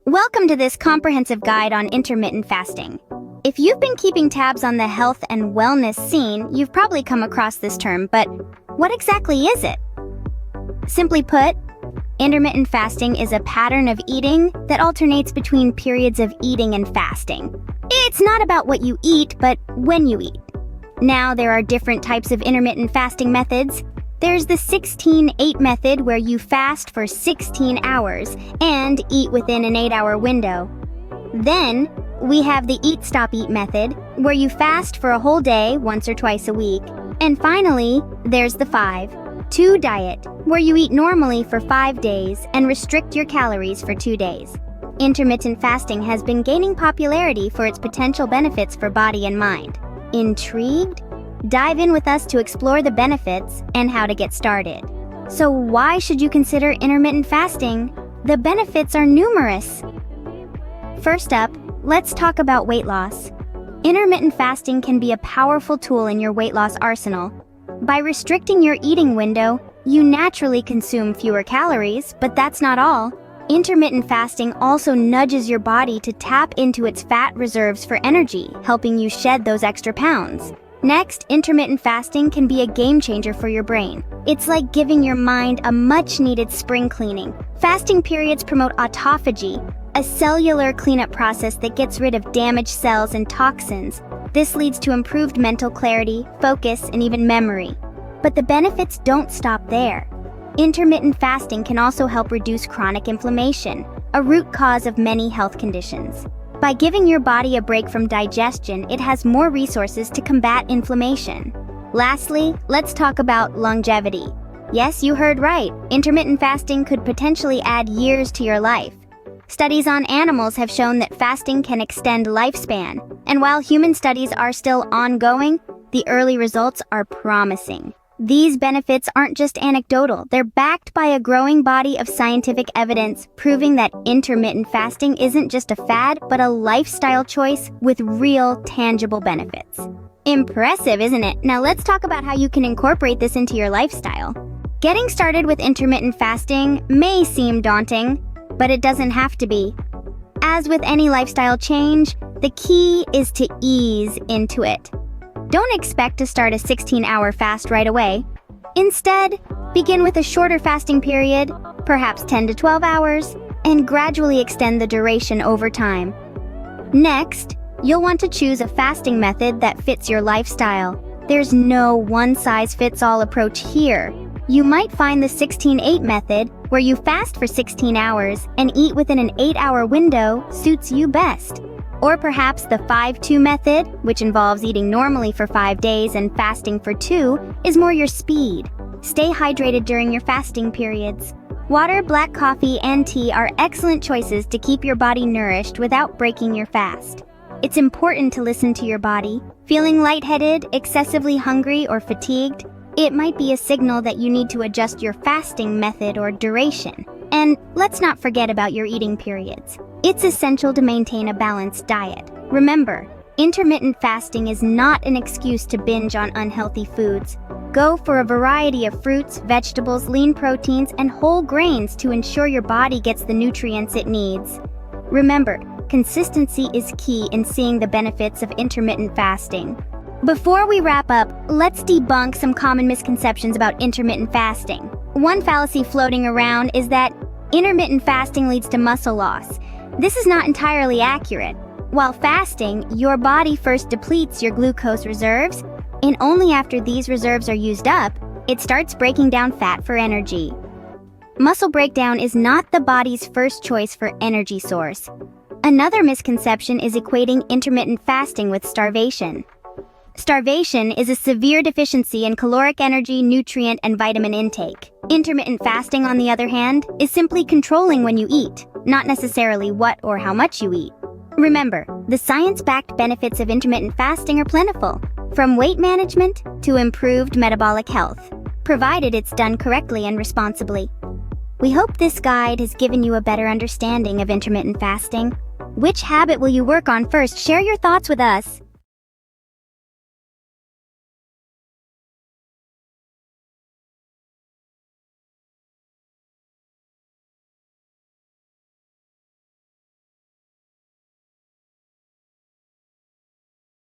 Welcome to this comprehensive guide on intermittent fasting. If you've been keeping tabs on the health and wellness scene, you've probably come across this term, but what exactly is it? Simply put, intermittent fasting is a pattern of eating that alternates between periods of eating and fasting. It's not about what you eat, but when you eat. Now, there are different types of intermittent fasting methods. There's the 16-8 method where you fast for 16 hours and eat within an 8-hour window. Then, we have the eat-stop-eat method where you fast for a whole day once or twice a week. And finally, there's the 5-2 diet where you eat normally for 5 days and restrict your calories for 2 days. Intermittent fasting has been gaining popularity for its potential benefits for body and mind. Intrigued? Dive in with us to explore the benefits and how to get started. So why should you consider intermittent fasting? The benefits are numerous. First up, let's talk about weight loss. Intermittent fasting can be a powerful tool in your weight loss arsenal. By restricting your eating window, you naturally consume fewer calories, but that's not all. Intermittent fasting also nudges your body to tap into its fat reserves for energy, helping you shed those extra pounds. Next, intermittent fasting can be a game changer for your brain. It's like giving your mind a much-needed spring cleaning. Fasting periods promote autophagy, a cellular cleanup process that gets rid of damaged cells and toxins. This leads to improved mental clarity, focus, and even memory. But the benefits don't stop there. Intermittent fasting can also help reduce chronic inflammation, a root cause of many health conditions. By giving your body a break from digestion, it has more resources to combat inflammation. Lastly, let's talk about longevity. Yes, you heard right. Intermittent fasting could potentially add years to your life. Studies on animals have shown that fasting can extend lifespan, and while human studies are still ongoing, the early results are promising. These benefits aren't just anecdotal, they're backed by a growing body of scientific evidence proving that intermittent fasting isn't just a fad, but a lifestyle choice with real, tangible benefits. Impressive, isn't it? Now let's talk about how you can incorporate this into your lifestyle. Getting started with intermittent fasting may seem daunting, but it doesn't have to be. As with any lifestyle change, the key is to ease into it. Don't expect to start a 16-hour fast right away. Instead, begin with a shorter fasting period, perhaps 10 to 12 hours, and gradually extend the duration over time. Next, you'll want to choose a fasting method that fits your lifestyle. There's no one-size-fits-all approach here. You might find the 16-8 method, where you fast for 16 hours and eat within an 8-hour window, suits you best. Or perhaps the 5-2 method, which involves eating normally for 5 days and fasting for 2, is more your speed. Stay hydrated during your fasting periods. Water, black coffee, and tea are excellent choices to keep your body nourished without breaking your fast. It's important to listen to your body. Feeling lightheaded, excessively hungry, or fatigued? It might be a signal that you need to adjust your fasting method or duration. And let's not forget about your eating periods. It's essential to maintain a balanced diet. Remember, intermittent fasting is not an excuse to binge on unhealthy foods. Go for a variety of fruits, vegetables, lean proteins, and whole grains to ensure your body gets the nutrients it needs. Remember, consistency is key in seeing the benefits of intermittent fasting. Before we wrap up, let's debunk some common misconceptions about intermittent fasting. One fallacy floating around is that intermittent fasting leads to muscle loss. This is not entirely accurate. While fasting, your body first depletes your glucose reserves, and only after these reserves are used up, it starts breaking down fat for energy. Muscle breakdown is not the body's first choice for energy source. Another misconception is equating intermittent fasting with starvation. Starvation is a severe deficiency in caloric energy, nutrient, and vitamin intake. Intermittent fasting, on the other hand, is simply controlling when you eat, not necessarily what or how much you eat. Remember, the science-backed benefits of intermittent fasting are plentiful, from weight management to improved metabolic health, provided it's done correctly and responsibly. We hope this guide has given you a better understanding of intermittent fasting. Which habit will you work on first? Share your thoughts with us.